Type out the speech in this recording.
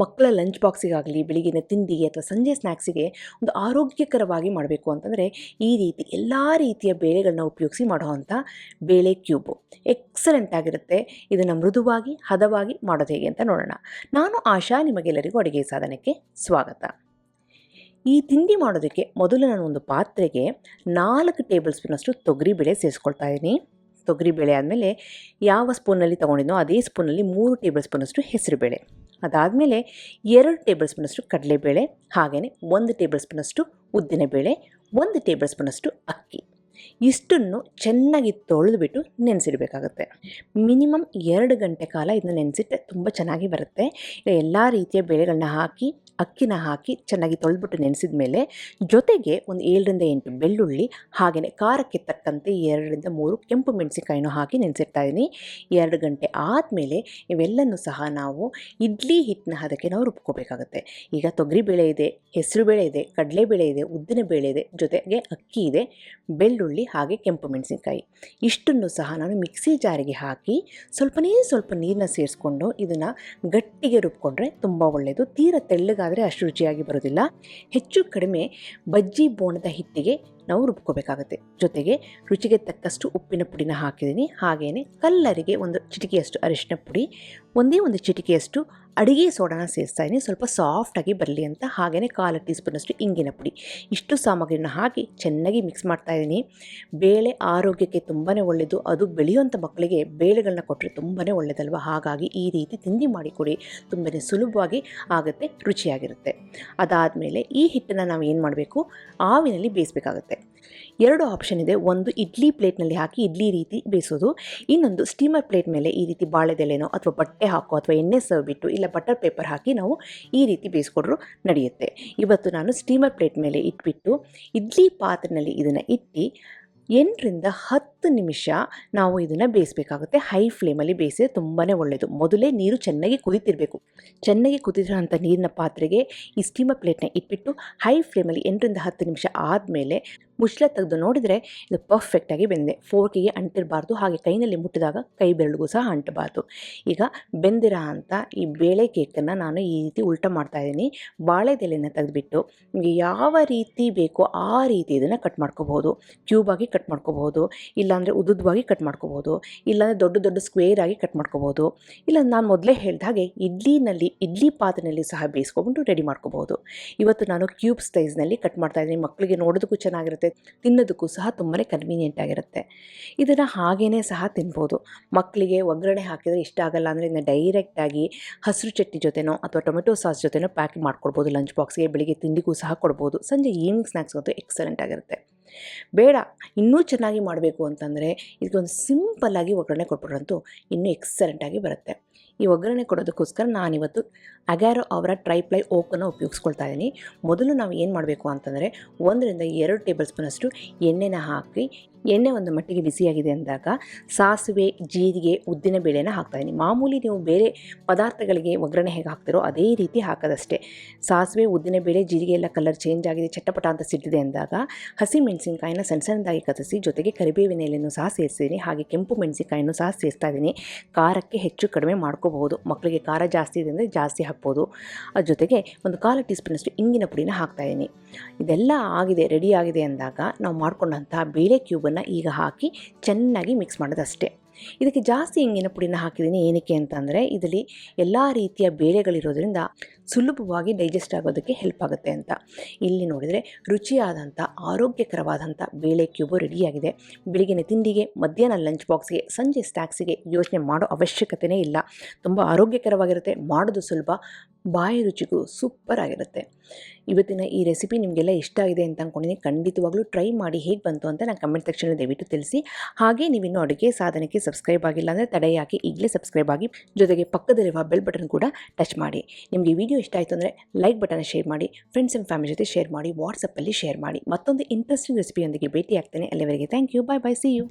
ಮಕ್ಕಳ ಲಂಚ್ ಬಾಕ್ಸಿಗಾಗಲಿ, ಬೆಳಿಗ್ಗಿನ ತಿಂಡಿಗೆ ಅಥವಾ ಸಂಜೆ ಸ್ನ್ಯಾಕ್ಸಿಗೆ ಒಂದು ಆರೋಗ್ಯಕರವಾಗಿ ಮಾಡಬೇಕು ಅಂತಂದರೆ ಈ ರೀತಿ ಎಲ್ಲ ರೀತಿಯ ಬೇಳೆಗಳನ್ನ ಉಪಯೋಗಿಸಿ ಮಾಡುವಂಥ ಬೇಳೆ ಕ್ಯೂಬು ಎಕ್ಸಲೆಂಟ್ ಆಗಿರುತ್ತೆ. ಇದನ್ನು ಮೃದುವಾಗಿ ಹದವಾಗಿ ಮಾಡೋದು ಹೇಗೆ ಅಂತ ನೋಡೋಣ. ನಾನು ಆಶಾ, ನಿಮಗೆಲ್ಲರಿಗೂ ಅಡುಗೆ ಸಾಧನಕ್ಕೆ ಸ್ವಾಗತ. ಈ ತಿಂಡಿ ಮಾಡೋದಕ್ಕೆ ಮೊದಲು ನಾನು ಒಂದು ಪಾತ್ರೆಗೆ 4 ಟೇಬಲ್ ಸ್ಪೂನಷ್ಟು ತೊಗರಿಬೇಳೆ ಸೇರಿಸ್ಕೊಳ್ತಾ ಇದ್ದೀನಿ. ತೊಗರಿಬೇಳೆ ಆದಮೇಲೆ ಯಾವ ಸ್ಪೂನಲ್ಲಿ ತೊಗೊಂಡಿದ್ನೋ ಅದೇ ಸ್ಪೂನಲ್ಲಿ 3 ಟೇಬಲ್ ಸ್ಪೂನಷ್ಟು ಹೆಸರುಬೇಳೆ, ಅದಾದಮೇಲೆ 2 ಟೇಬಲ್ ಸ್ಪೂನಷ್ಟು ಕಡಲೆಬೇಳೆ, ಹಾಗೆಯೇ 1 ಟೇಬಲ್ ಸ್ಪೂನಷ್ಟು ಉದ್ದಿನಬೇಳೆ, 1 ಟೇಬಲ್ ಸ್ಪೂನಷ್ಟು ಅಕ್ಕಿ. ಇಷ್ಟನ್ನು ಚೆನ್ನಾಗಿ ತೊಳೆದುಬಿಟ್ಟು ನೆನೆಸಿಡಬೇಕಾಗುತ್ತೆ. ಮಿನಿಮಮ್ 2 ಗಂಟೆ ಕಾಲ ಇದನ್ನ ನೆನೆಸಿಟ್ಟರೆ ತುಂಬ ಚೆನ್ನಾಗಿ ಬರುತ್ತೆ. ಎಲ್ಲ ರೀತಿಯ ಬೇಳೆಗಳನ್ನ ಹಾಕಿ ಅಕ್ಕಿನ ಹಾಕಿ ಚೆನ್ನಾಗಿ ತೊಳೆದ್ಬಿಟ್ಟು ನೆನೆಸಿದ ಮೇಲೆ ಜೊತೆಗೆ ಒಂದು 7ರಿಂದ 8 ಬೆಳ್ಳುಳ್ಳಿ, ಹಾಗೆಯೇ ಖಾರಕ್ಕೆ ತಕ್ಕಂತೆ 2ರಿಂದ 3 ಕೆಂಪು ಮೆಣಸಿನಕಾಯಿನೂ ಹಾಕಿ ನೆನೆಸಿಡ್ತಾ ಇದ್ದೀನಿ. 2 ಗಂಟೆ ಆದಮೇಲೆ ಇವೆಲ್ಲನೂ ಸಹ ನಾವು ಇಡ್ಲಿ ಹಿಟ್ಟಿನ ಹದಕ್ಕೆ ನಾವು ರುಬ್ಕೋಬೇಕಾಗುತ್ತೆ. ಈಗ ತೊಗರಿಬೇಳೆ ಇದೆ, ಹೆಸರುಬೇಳೆ ಇದೆ, ಕಡಲೆಬೇಳೆ ಇದೆ, ಉದ್ದಿನಬೇಳೆ ಇದೆ, ಜೊತೆಗೆ ಅಕ್ಕಿ ಇದೆ, ಬೆಳ್ಳುಳ್ಳಿ ಹಾಗೆ ಕೆಂಪು ಮೆಣಸಿನಕಾಯಿ ಇಷ್ಟನ್ನು ಸಹ ನಾನು ಮಿಕ್ಸಿ ಜಾರಿಗೆ ಹಾಕಿ ಸ್ವಲ್ಪ ನೀರನ್ನ ಸೇರಿಸ್ಕೊಂಡು ಇದನ್ನು ಗಟ್ಟಿಗೆ ರುಬ್ಕೊಂಡ್ರೆ ತುಂಬ ಒಳ್ಳೆಯದು. ತೀರ ತೆಳ್ಳಗಾದರೆ ಅಷ್ಟು ರುಚಿಯಾಗಿ ಬರೋದಿಲ್ಲ. ಹೆಚ್ಚು ಕಡಿಮೆ ಬಜ್ಜಿ ಬೋಣದ ಹಿಟ್ಟಿಗೆ ನಾವು ರುಬ್ಕೋಬೇಕಾಗುತ್ತೆ. ಜೊತೆಗೆ ರುಚಿಗೆ ತಕ್ಕಷ್ಟು ಉಪ್ಪಿನ ಪುಡಿನ ಹಾಕಿದ್ದೀನಿ. ಹಾಗೆಯೇ ಕಲ್ಲರಿಗೆ 1 ಚಿಟಿಕೆಯಷ್ಟು ಅರಿಶಿನ ಪುಡಿ, ಒಂದೇ 1 ಚಿಟಿಕೆಯಷ್ಟು ಅಡುಗೆ ಸೋಡಾನ ಸೇರಿಸ್ತಾ ಇದ್ದೀನಿ, ಸ್ವಲ್ಪ ಸಾಫ್ಟಾಗಿ ಬರಲಿ ಅಂತ. ಹಾಗೆಯೇ 1/4 ಟೀ ಸ್ಪೂನಷ್ಟು ಇಂಗಿನ ಪುಡಿ. ಇಷ್ಟು ಸಾಮಗ್ರಿನ ಹಾಕಿ ಚೆನ್ನಾಗಿ ಮಿಕ್ಸ್ ಮಾಡ್ತಾ ಇದ್ದೀನಿ. ಬೇಳೆ ಆರೋಗ್ಯಕ್ಕೆ ತುಂಬಾ ಒಳ್ಳೆಯದು. ಅದು ಬೆಳೆಯುವಂಥ ಮಕ್ಕಳಿಗೆ ಬೇಳೆಗಳನ್ನ ಕೊಟ್ಟರೆ ತುಂಬಾ ಒಳ್ಳೆಯದಲ್ವ. ಹಾಗಾಗಿ ಈ ರೀತಿ ತಿಂಡಿ ಮಾಡಿಕೊಡಿ, ತುಂಬಾ ಸುಲಭವಾಗಿ ಆಗುತ್ತೆ, ರುಚಿಯಾಗಿರುತ್ತೆ. ಅದಾದಮೇಲೆ ಈ ಹಿಟ್ಟನ್ನು ನಾವು ಏನು ಮಾಡಬೇಕು, ಆವಿನಲ್ಲಿ ಬೇಯಿಸಬೇಕಾಗುತ್ತೆ. 2 ಆಪ್ಷನ್ ಇದೆ. ಒಂದು ಇಡ್ಲಿ ಪ್ಲೇಟ್ನಲ್ಲಿ ಹಾಕಿ ಇಡ್ಲಿ ರೀತಿ ಬೇಯಿಸೋದು, ಇನ್ನೊಂದು ಸ್ಟೀಮರ್ ಪ್ಲೇಟ್ ಮೇಲೆ ಈ ರೀತಿ ಬಾಳೆದೆಲೆನೋ ಅಥವಾ ಬಟ್ಟೆ ಹಾಕೋ ಅಥವಾ ಎಣ್ಣೆ ಸವಬಿಟ್ಟು ಇಲ್ಲ ಬಟರ್ ಪೇಪರ್ ಹಾಕಿ ನಾವು ಈ ರೀತಿ ಬೇಯಿಸ್ಕೊಡ್ರೂ ನಡೆಯುತ್ತೆ. ಇವತ್ತು ನಾನು ಸ್ಟೀಮರ್ ಪ್ಲೇಟ್ ಮೇಲೆ ಇಟ್ಬಿಟ್ಟು ಇಡ್ಲಿ ಪಾತ್ರೆಯಲ್ಲಿ ಇದನ್ನು ಇಟ್ಟು 8ರಿಂದ 10 ನಿಮಿಷ ನಾವು ಇದನ್ನು ಬೇಯಿಸಬೇಕಾಗುತ್ತೆ. ಹೈ ಫ್ಲೇಮಲ್ಲಿ ಬೇಯಿಸಿದ್ರೆ ತುಂಬಾ ಒಳ್ಳೆಯದು. ಮೊದಲೇ ನೀರು ಚೆನ್ನಾಗಿ ಕುದೀತಿರಬೇಕು. ಚೆನ್ನಾಗಿ ಕುದಿರೋಂಥ ನೀರಿನ ಪಾತ್ರೆಗೆ ಈ ಸ್ಟೀಮರ್ ಪ್ಲೇಟ್ನ ಇಟ್ಬಿಟ್ಟು ಹೈ ಫ್ಲೇಮಲ್ಲಿ 8ರಿಂದ 10 ನಿಮಿಷ ಆದಮೇಲೆ ಮುಚ್ಚಳ ತೆಗೆದು ನೋಡಿದರೆ ಇದು ಪರ್ಫೆಕ್ಟಾಗಿ ಬೆಂದಿದೆ. ಫೋರ್ಕಿಗೆ ಅಂಟಿರಬಾರ್ದು, ಹಾಗೆ ಕೈನಲ್ಲಿ ಮುಟ್ಟಿದಾಗ ಕೈ ಬೆರಳಿಗೂ ಸಹ ಅಂಟಬಾರ್ದು. ಈಗ ಬೆಂದಿರೋ ಅಂಥ ಈ ಬೇಳೆ ಕೇಕನ್ನು ನಾನು ಈ ರೀತಿ ಉಲ್ಟ ಮಾಡ್ತಾಯಿದ್ದೀನಿ. ಬಾಳೆದೆಲೆನ ತೆಗೆದುಬಿಟ್ಟು ನಿಮಗೆ ಯಾವ ರೀತಿ ಬೇಕೋ ಆ ರೀತಿ ಇದನ್ನು ಕಟ್ ಮಾಡ್ಕೋಬೋದು. ಕ್ಯೂಬಾಗಿ ಕಟ್ ಮಾಡ್ಕೋಬೋದು, ಇಲ್ಲಾಂದರೆ ಉದ್ದುದ್ದವಾಗಿ ಕಟ್ ಮಾಡ್ಕೋಬೋದು, ಇಲ್ಲಾಂದರೆ ದೊಡ್ಡ ದೊಡ್ಡ ಸ್ಕ್ವೇರ್ ಆಗಿ ಕಟ್ ಮಾಡ್ಕೋಬೋದು, ಇಲ್ಲ ನಾನು ಮೊದಲೇ ಹೇಳಿದ ಹಾಗೆ ಇಡ್ಲಿ ಪಾತ್ರೆಯಲ್ಲಿ ಸಹ ಬೇಯಿಸ್ಕೊಂಡು ರೆಡಿ ಮಾಡ್ಕೋಬೋದು. ಇವತ್ತು ನಾನು ಕ್ಯೂಬ್ ಸೈಜ್ನಲ್ಲಿ ಕಟ್ ಮಾಡ್ತಾಯಿದ್ದೀನಿ. ಮಕ್ಕಳಿಗೆ ನೋಡೋದಕ್ಕೂ ಚೆನ್ನಾಗಿರುತ್ತೆ, ತಿನ್ನೋದಕ್ಕೂ ಸಹ ತುಂಬಾ ಕನ್ವೀನಿಯೆಂಟ್ ಆಗಿರುತ್ತೆ. ಇದನ್ನು ಹಾಗೇ ಸಹ ತಿನ್ಬೋದು. ಮಕ್ಕಳಿಗೆ ಒಗ್ಗರಣೆ ಹಾಕಿದರೆ ಇಷ್ಟ ಆಗಲ್ಲ ಅಂದರೆ ಇದನ್ನು ಡೈರೆಕ್ಟಾಗಿ ಹಸಿರು ಚಟ್ನಿ ಜೊತೆನೋ ಅಥವಾ ಟೊಮೆಟೊ ಸಾಸ್ ಜೊತೆನೋ ಪ್ಯಾಕ್ ಮಾಡ್ಕೊಡ್ಬೋದು. ಲಂಚ್ ಬಾಕ್ಸ್ಗೆ, ಬೆಳಿಗ್ಗೆ ತಿಂಡಿಗೂ ಸಹ ಕೊಡ್ಬೋದು. ಸಂಜೆ ಈವ್ನಿಂಗ್ ಸ್ನ್ಯಾಕ್ಸ್ಗಂತೂ ಎಕ್ಸಲೆಂಟ್ ಆಗಿರುತ್ತೆ. ಬೇಡ ಇನ್ನೂ ಚೆನ್ನಾಗಿ ಮಾಡಬೇಕು ಅಂತಂದರೆ ಇದಕ್ಕೊಂದು ಸಿಂಪಲ್ಲಾಗಿ ಒಗ್ಗರಣೆ ಕೊಟ್ಬಿಟ್ರಂತೂ ಇನ್ನೂ ಎಕ್ಸಲೆಂಟಾಗಿ ಬರುತ್ತೆ. ಈ ಒಗ್ಗರಣೆ ಕೊಡೋದಕ್ಕೋಸ್ಕರ ನಾನಿವತ್ತು ಅಗ್ಯಾರೋ ಅವರ ಟ್ರೈಪ್ಲೈ ಓಕನ್ನು ಉಪಯೋಗಿಸ್ಕೊಳ್ತಾ ಇದ್ದೀನಿ. ಮೊದಲು ನಾವು ಏನು ಮಾಡಬೇಕು ಅಂತಂದರೆ 1ರಿಂದ 2 ಟೇಬಲ್ ಸ್ಪೂನಷ್ಟು ಎಣ್ಣೆನ ಹಾಕಿ, ಎಣ್ಣೆ ಒಂದು ಮಟ್ಟಿಗೆ ಬಿಸಿಯಾಗಿದೆ ಅಂದಾಗ ಸಾಸಿವೆ, ಜೀರಿಗೆ, ಉದ್ದಿನ ಬೇಳೆನ ಹಾಕ್ತಾಯಿದ್ದೀನಿ. ಮಾಮೂಲಿ ನೀವು ಬೇರೆ ಪದಾರ್ಥಗಳಿಗೆ ಒಗ್ಗರಣೆ ಹೇಗೆ ಹಾಕ್ತಿರೋ ಅದೇ ರೀತಿ ಹಾಕೋದಷ್ಟೇ. ಸಾಸಿವೆ, ಉದ್ದಿನ ಬೇಳೆ, ಜೀರಿಗೆ ಎಲ್ಲ ಕಲರ್ ಚೇಂಜ್ ಆಗಿದೆ, ಚಟಪಟ ಅಂತ ಸಿಟ್ಟಿದೆ ಅಂದಾಗ ಹಸಿ ಮೆಣಸಿನಕಾಯಿನ ಸಣ್ಣದಾಗಿ ಕತ್ತರಿಸಿ ಜೊತೆಗೆ ಕರಿಬೇವಿನ ಎಲೆಯನ್ನು ಸಹ ಸೇರಿಸಿದ್ದೀನಿ. ಹಾಗೆ ಕೆಂಪು ಮೆಣಸಿನಕಾಯಿನೂ ಸಹ ಸೇರಿಸ್ತಾ ಇದ್ದೀನಿ. ಖಾರಕ್ಕೆ ಹೆಚ್ಚು ಕಡಿಮೆ ಮಾಡ್ಕೋಬಹುದು. ಮಕ್ಕಳಿಗೆ ಖಾರ ಜಾಸ್ತಿ ಇದೆ ಅಂದರೆ ಜಾಸ್ತಿ ಹಾಕ್ಬೋದು. ಅದ್ರ ಜೊತೆಗೆ ಒಂದು 1/4 ಟೀ ಸ್ಪೂನಷ್ಟು ಇಂಗಿನ ಪುಡಿನ ಹಾಕ್ತಾಯಿದ್ದೀನಿ. ಇದೆಲ್ಲ ಆಗಿದೆ, ರೆಡಿ ಆಗಿದೆ ಅಂದಾಗ ನಾವು ಮಾಡ್ಕೊಂಡಂತಹ ಬೇಳೆ ಕ್ಯೂಬನ್ನು ಈಗ ಹಾಕಿ ಚೆನ್ನಾಗಿ ಮಿಕ್ಸ್ ಮಾಡೋದಷ್ಟೇ. ಇದಕ್ಕೆ ಜಾಸ್ತಿ ಇಂಗಿನ ಪುಡಿನ ಹಾಕಿದ್ದೀನಿ. ಏನಕ್ಕೆ ಅಂತಂದರೆ ಇದರಲ್ಲಿ ಎಲ್ಲ ರೀತಿಯ ಬೇಳೆಗಳಿರೋದ್ರಿಂದ ಸುಲಭವಾಗಿ ಡೈಜೆಸ್ಟ್ ಆಗೋದಕ್ಕೆ ಹೆಲ್ಪ್ ಆಗುತ್ತೆ ಅಂತ. ಇಲ್ಲಿ ನೋಡಿದರೆ ರುಚಿಯಾದಂಥ ಆರೋಗ್ಯಕರವಾದಂಥ ಬೇಳೆ ಕ್ಯೂಬು ರೆಡಿಯಾಗಿದೆ. ಬೆಳಗಿನ ತಿಂಡಿಗೆ, ಮಧ್ಯಾಹ್ನ ಲಂಚ್ ಬಾಕ್ಸ್ಗೆ, ಸಂಜೆ ಸ್ನ್ಯಾಕ್ಸಿಗೆ ಯೋಚನೆ ಮಾಡೋ ಅವಶ್ಯಕತೆಯೇ ಇಲ್ಲ. ತುಂಬ ಆರೋಗ್ಯಕರವಾಗಿರುತ್ತೆ, ಮಾಡೋದು ಸುಲಭ, ಬಾಯಿ ರುಚಿಗೂ ಸೂಪರ್ ಆಗಿರುತ್ತೆ. ಇವತ್ತಿನ ಈ ರೆಸಿಪಿ ನಿಮಗೆಲ್ಲ ಇಷ್ಟ ಆಗಿದೆ ಅಂತ ಅಂದ್ಕೊಂಡಿದ್ದೀನಿ. ಖಂಡಿತವಾಗ್ಲೂ ಟ್ರೈ ಮಾಡಿ ಹೇಗೆ ಬಂತು ಅಂತ ನಾನು ಕಮೆಂಟ್ ಸೆಕ್ಷನಲ್ಲಿ ದಯವಿಟ್ಟು ತಿಳಿಸಿ. ಹಾಗೆ ನೀವಿನ್ನೂ ಅಡುಗೆ ಸಾಧನಕ್ಕೆ ಸಬ್ಸ್ಕ್ರೈಬ್ ಆಗಿಲ್ಲ ಅಂದರೆ ತಡೆ ಯಾಕೆ ಈಗಲೇ ಸಬ್ಸ್ಕ್ರೈಬ್ ಆಗಿ, ಜೊತೆಗೆ ಪಕ್ಕದಲ್ಲಿರುವ ಬೆಲ್ ಬಟನ್ ಕೂಡ ಟಚ್ ಮಾಡಿ. ನಿಮಗೆ ವಿಡಿಯೋ ಇಷ್ಟ ಆಯಿತು ಅಂದರೆ ಲೈಕ್ ಬಟನ್ ಶೇರ್ ಮಾಡಿ, ಫ್ರೆಂಡ್ಸ್ ಆ್ಯಂಡ್ ಫ್ಯಾಮಿಲಿ ಜೊತೆ ಶೇರ್ ಮಾಡಿ, ವಾಟ್ಸಪ್ಪಲ್ಲಿ ಶೇರ್ ಮಾಡಿ. ಮತ್ತೊಂದು ಇಂಟ್ರೆಸ್ಟಿಂಗ್ ರೆಸಿಪಿಯೊಂದಿಗೆ ಭೇಟಿ ಆಗ್ತೇನೆ. ಅಲ್ಲಿವರೆಗೆ thank you, bye bye, see you.